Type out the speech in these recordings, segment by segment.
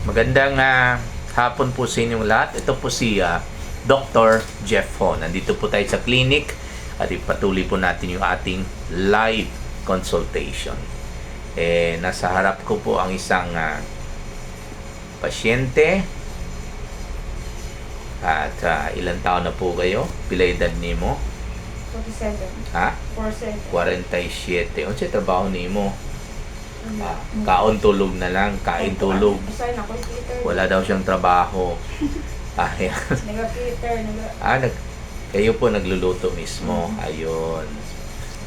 Magandang hapon po sa inyong lahat. Ito po si Dr. Jeff Ho. Nandito po tayo sa clinic at ipatuloy po natin yung ating live consultation. Nasa harap ko po ang isang pasyente. At ilang taon na po kayo? Pila edad nimo? 47. Ha? 47. Ano siya trabaho nimo? Kaon tulog na lang, kain tulog. Wala daw siyang trabaho. Ayan. Kayo po nagluluto mismo. Ayun.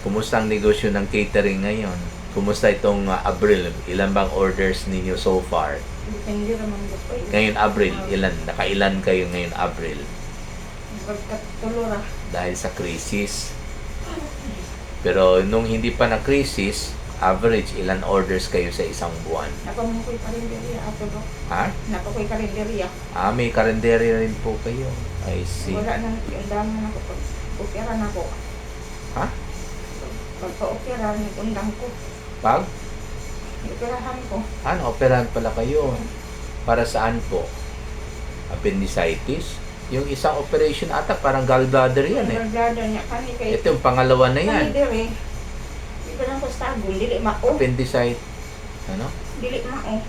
Kumusta ang negosyo ng catering ngayon? Kumusta itong Abril? Ilan bang orders ninyo so far? Depende naman po. Ngayon Abril, ilan? Nakailan kayo ngayon Abril? Pagkatulura. Dahil sa crisis. Pero nung hindi pa na crisis, average, ilan orders kayo sa isang buwan? Napamukoy karinderya ako do. Ha? Napakoy karinderya. May karinderya rin po kayo. I see. Wala na, yung dami na ako. Pag-opera na ako. Ha? Pagpa-opera, nagundang ko. Pag? Operahan ko. Operahan pala kayo. Para saan po? Appendicitis? Yung isang operation ata, parang gallbladder yan eh. Gallbladder niya. Kani kay... Ito yung pangalawa na yan. Kani dire. Di ko lang ko stagol. Dili mao. Appendicitis. Ano? Dili mao.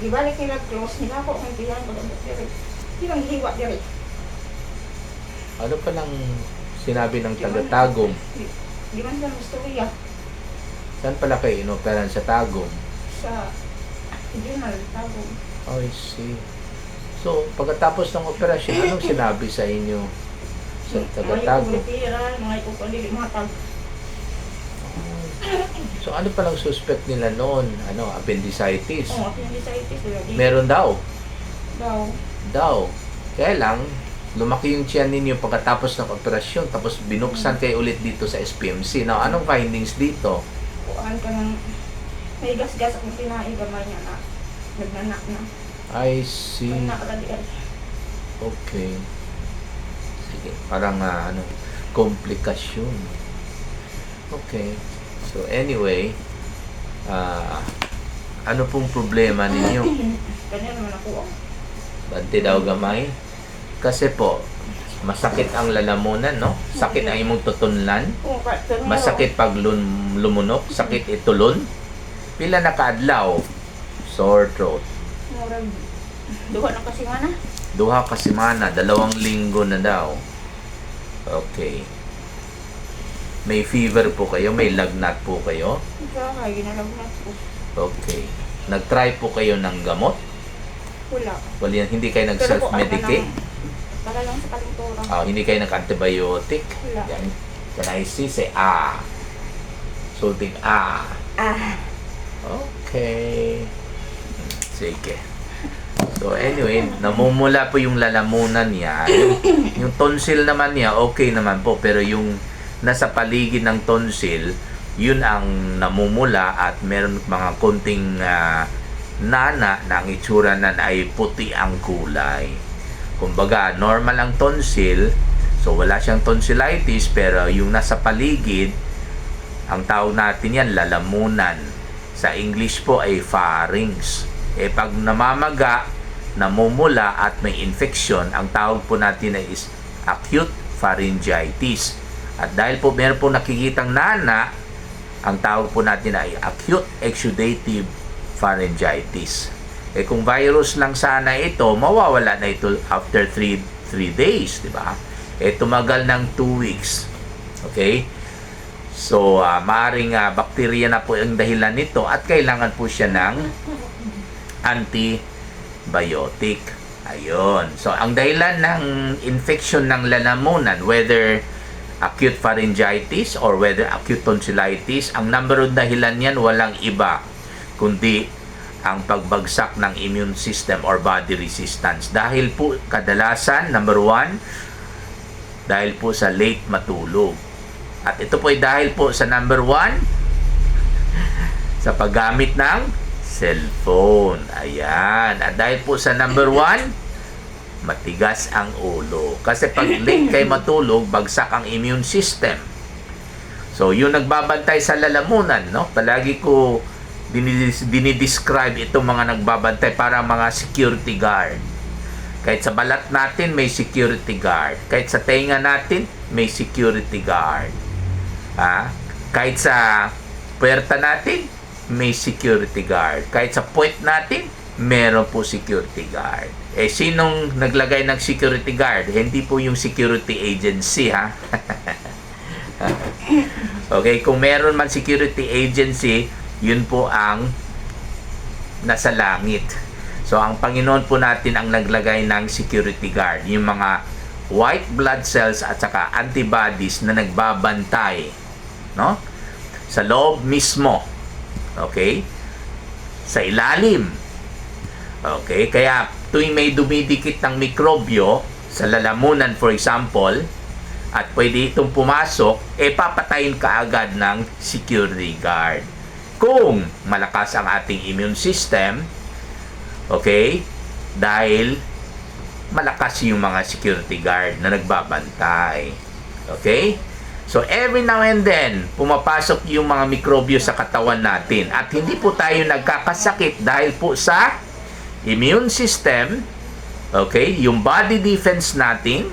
Gibalik nila close nila ako. Kung tiyan ko lang dire. Di lang hiwa dire. Ano palang sinabi ng taga-Tagum? Di man lang gusto iya. Saan pala kayo inoperan sa Tagum? Sa regional Tagum. Oh, I see. So, pagkatapos ng operasyon, anong sinabi sa inyo sa taga-Tagum? Mga ipupalili, mga tag. So, ano palang suspect nila noon? Appendicitis? Oo, appendicitis. Meron daw. Daw. Kaya lang, lumaki yung tiyan ninyo pagkatapos ng operasyon, tapos binuksan kayo ulit dito sa SPMC. Now, anong findings dito? Kuhaan ka ng may gas-gas akong pinaigamay niya na nagnanak na. I see. Nagnakaladian. Okay. Sige, parang komplikasyon. Okay. So, anyway, ano pong problema ninyo? Ganyan naman ako. Bante daw gamay? Kasi po, masakit ang lalamunan, no? Sakit ang imong tutunlan. Masakit pag lumunok. Sakit itulon. Pila na kaadlaw? Sore throat. Duha na kasi mana. Duha ka semana, 2 linggo na daw. Okay. May fever po kayo? May lagnat po kayo? Kaya ginalagnat ko. Okay. Nag-try po kayo ng gamot? Wala. Hindi kayo nag-self-medicate? Para lang sa kalintura. Hindi kayo nag-antibiotic? Wala. Yan. Can I see? Say Sulting Okay. Sige. So anyway, namumula po yung lalamunan niya. Yung tonsil naman niya, okay naman po. Pero yung nasa paligid ng tonsil, yun ang namumula at meron mga konting nana na ang itsura na ay puti ang kulay. Kumbaga, normal ang tonsil. So wala siyang tonsillitis, pero yung nasa paligid, ang tawag natin yan, lalamunan. Sa English po ay pharynx. Pag namamaga, namumula at may infection, ang tawag po natin ay is acute pharyngitis. At dahil po meron po nakikitang nana, ang tawag po natin ay acute exudative pharyngitis. Kung virus lang sana ito, mawawala na ito after 3 days, di ba? Tumagal ng 2 weeks. Okay? So, maaaring bakterya na po ang dahilan nito at kailangan po siya ng antibiotic. Ayun. So, ang dahilan ng infection ng lalamunan, whether acute pharyngitis or whether acute tonsillitis, ang number one dahilan yan walang iba kundi ang pagbagsak ng immune system or body resistance. Dahil po kadalasan, number one, dahil po sa late matulog. At ito po ay dahil po sa number one, sa paggamit ng cellphone. Ayan. At dahil po sa number one, matigas ang ulo. Kasi pag late kayo matulog, bagsak ang immune system. So, yung nagbabantay sa lalamunan, no? Palagi ko dinidescribe itong mga nagbabantay para mga security guard. Kahit sa balat natin, may security guard. Kahit sa tenga natin, may security guard. Kahit sa puwerta natin, may security guard. Kahit sa puwet natin, meron po security guard. Sinong naglagay ng security guard? Hindi po yung security agency, ha? Okay, kung meron man security agency, yun po ang nasa langit. So, ang Panginoon po natin ang naglagay ng security guard. Yung mga white blood cells at saka antibodies na nagbabantay, no? Sa loob mismo. Okay? Sa ilalim. Okay? Kaya, tuwing may dumidikit ng mikrobyo, sa lalamunan for example, at pwede itong pumasok, papatayin ka agad ng security guard. Kung malakas ang ating immune system, okay, dahil malakas yung mga security guard na nagbabantay. Okay? So, every now and then, pumapasok yung mga mikrobyo sa katawan natin at hindi po tayo nagkakasakit dahil po sa immune system, okay, yung body defense natin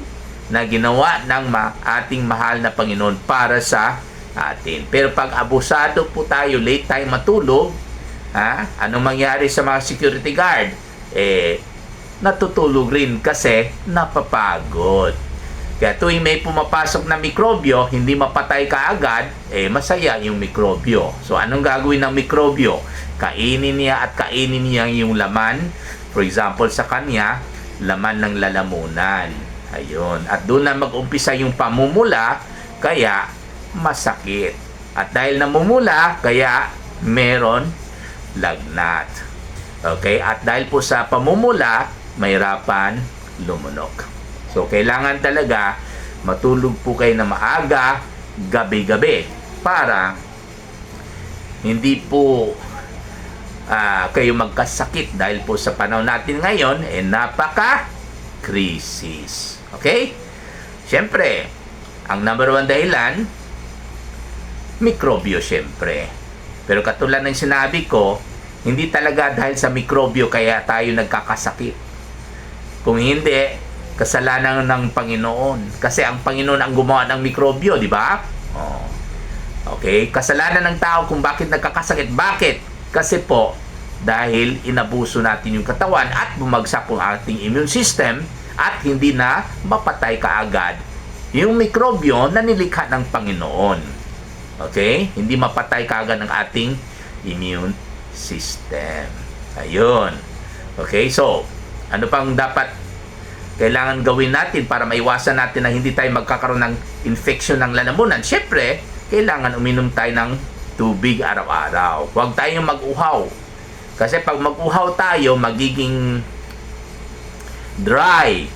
na ginawa ng ating mahal na Panginoon para sa atin. Pero pag abusado po tayo, late tayo matulog, anong mangyari sa mga security guard? Natutulog rin kasi napapagod. Kaya tuwing may pumapasok na mikrobyo, hindi mapatay ka agad, masaya yung mikrobyo. So, anong gagawin ng mikrobyo? Kainin niya at kainin niya yung laman. For example, sa kanya, laman ng lalamunan. Ayun. At doon na mag-umpisa yung pamumula, kaya masakit. At dahil namumula, kaya meron lagnat. Okay? At dahil po sa pamumula, mahirapan lumunok. So, kailangan talaga matulog po kayo na maaga, gabi-gabi, para hindi po kayo magkasakit dahil po sa panahon natin ngayon, napaka-krisis. Okay? Siyempre, ang number one dahilan, mikrobyo siyempre. Pero katulad ng sinabi ko, hindi talaga dahil sa mikrobyo kaya tayo nagkakasakit. Kung hindi, kasalanan ng Panginoon. Kasi ang Panginoon ang gumawa ng mikrobyo, di ba? Okay? Kasalanan ng tao kung bakit nagkakasakit. Bakit? Kasi po, dahil inabuso natin yung katawan at bumagsak ang ating immune system at hindi na mapatay kaagad yung mikrobyo na nilikha ng Panginoon. Okay? Hindi mapatay kaagad ng ating immune system. Ayun. Okay? So, ano pang dapat kailangan gawin natin para maiwasan natin na hindi tayo magkakaroon ng infection ng lalamunan? Siyempre, kailangan uminom tayo ng tubig araw-araw. Huwag tayong mag-uhaw. Kasi pag mag-uhaw tayo, magiging dry.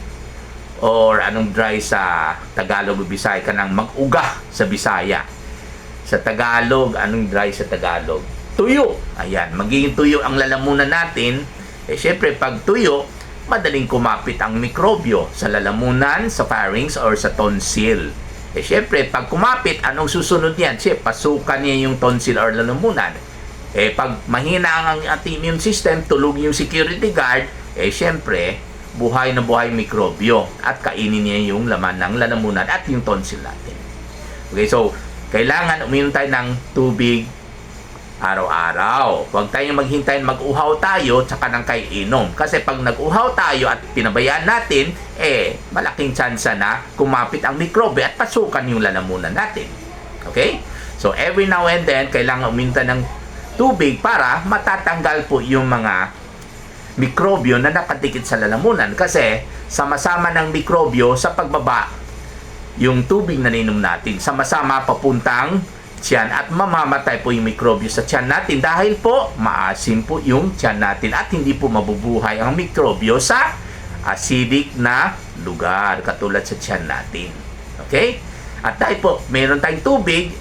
Or anong dry sa Tagalog o Bisaya ka nang mag-uga sa Bisaya. Sa Tagalog, anong dry sa Tagalog? Tuyo. Ayan, magiging tuyo ang lalamunan natin. Siyempre, pag tuyo, madaling kumapit ang mikrobyo sa lalamunan, sa pharynx, or sa tonsil. Siyempre, pag kumapit, anong susunod yan? Siyempre, pasukan niya yung tonsil or lalamunan. Pag mahina ang ating immune system, tulog yung security guard, siyempre, buhay na buhay mikrobyo at kainin niya yung laman ng lalamunan at yung tonsil natin. Okay, so, kailangan uminom tayo ng tubig araw-araw. Huwag tayong maghintay mag-uhaw tayo tsaka nang kayo inom. Kasi pag nag-uhaw tayo at pinabayaan natin, malaking tsansa na kumapit ang mikrobe at pasukan yung lalamunan natin. Okay? So, every now and then, kailangan uminom tayo ng tubig para matatanggal po yung mga mikrobyo na nakatikit sa lalamunan. Kasi, sama-sama ng mikrobyo sa pagbaba yung tubig na ninom natin. Sama-sama papuntang tiyan at mamamatay po yung mikrobyo sa tiyan natin dahil po maasim po yung tiyan natin at hindi po mabubuhay ang mikrobyo sa acidic na lugar katulad sa tiyan natin. Okay? At dahil po mayroon tayong tubig,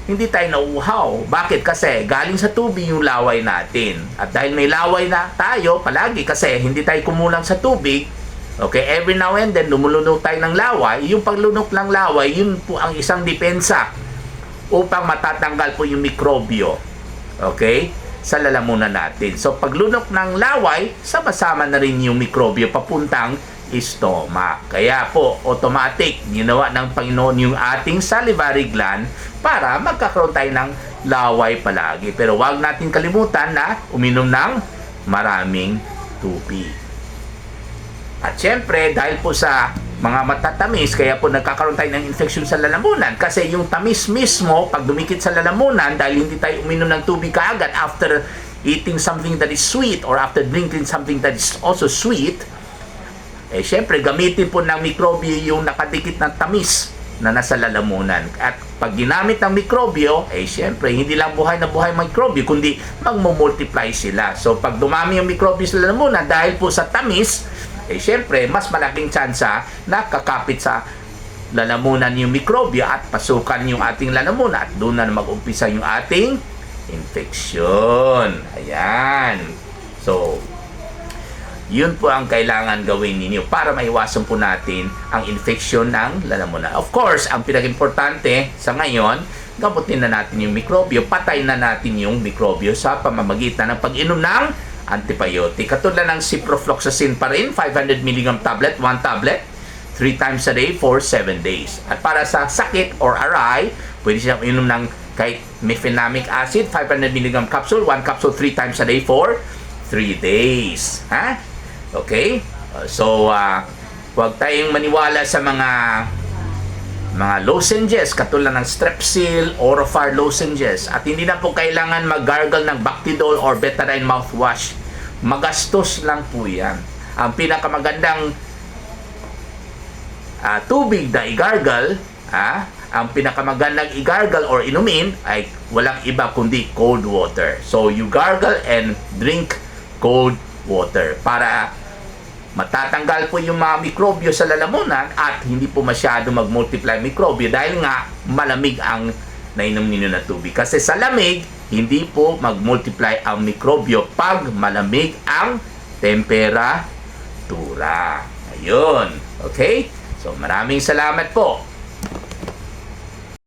hindi tayo nauuhaw. Bakit? Kasi galing sa tubig yung laway natin. At dahil may laway na tayo palagi kasi hindi tayo kumulang sa tubig, okay, every now and then lumulunok tayo ng laway. Yung paglunok ng laway, yun po ang isang depensa upang matatanggal po yung mikrobyo Okay? Sa lalamunan natin. So, paglunok ng laway, sama-sama na rin yung mikrobyo papuntang stomach. Kaya po, automatic, ginawa ng Panginoon yung ating salivary gland para magkakaroon tayo ng laway palagi. Pero wag natin kalimutan na uminom ng maraming tubig. At syempre, dahil po sa mga matatamis, kaya po nagkakaroon tayo ng infection sa lalamunan. Kasi yung tamis mismo, pag dumikit sa lalamunan, dahil hindi tayo uminom ng tubig kaagad after eating something that is sweet or after drinking something that is also sweet, eh syempre, gamitin po ng mikrobyo yung nakadikit ng tamis na nasa lalamunan. At pag ginamit ng mikrobyo, eh syempre, hindi lang buhay na buhay mikrobyo, kundi magmumultiply sila. So, pag dumami yung mikrobyo sa lalamunan, dahil po sa tamis, eh syempre, mas malaking tsansa na kakapit sa lalamunan yung mikrobyo at pasukan yung ating lalamunan at doon na mag-umpisa yung ating infeksyon. Ayan. So, yun po ang kailangan gawin ninyo para maiwasan po natin ang infeksyon ng lalamunan. Of course, ang pinag-importante sa ngayon, gamutin na natin yung mikrobyo, patay na natin yung mikrobyo sa pamamagitan ng pag-inom ng antibiotic. Katulad ng ciprofloxacin pa rin, 500 mg tablet, 1 tablet, 3 times a day for 7 days. At para sa sakit or aray, pwede siyang inom ng kahit mefenamic acid, 500 mg capsule, 1 capsule 3 times a day for 3 days. Ha? Okay? So, huwag tayong maniwala sa mga lozenges katulad ng Strepsil, Orophar lozenges. At hindi na po kailangan mag-gargle ng Bactidol or Betadine mouthwash. Magastos lang po yan. Ang pinakamagandang tubig na i-gargle, ang pinakamagandang i-gargle or inumin ay walang iba kundi cold water. So, you gargle and drink cold water para matatanggal po yung mga mikrobyo sa lalamunan at hindi po masyado mag-multiply mikrobyo dahil nga malamig ang nainom ninyo na tubig. Kasi sa lamig, hindi po mag-multiply ang mikrobyo pag malamig ang temperatura. Ayun. Okay? So, maraming salamat po.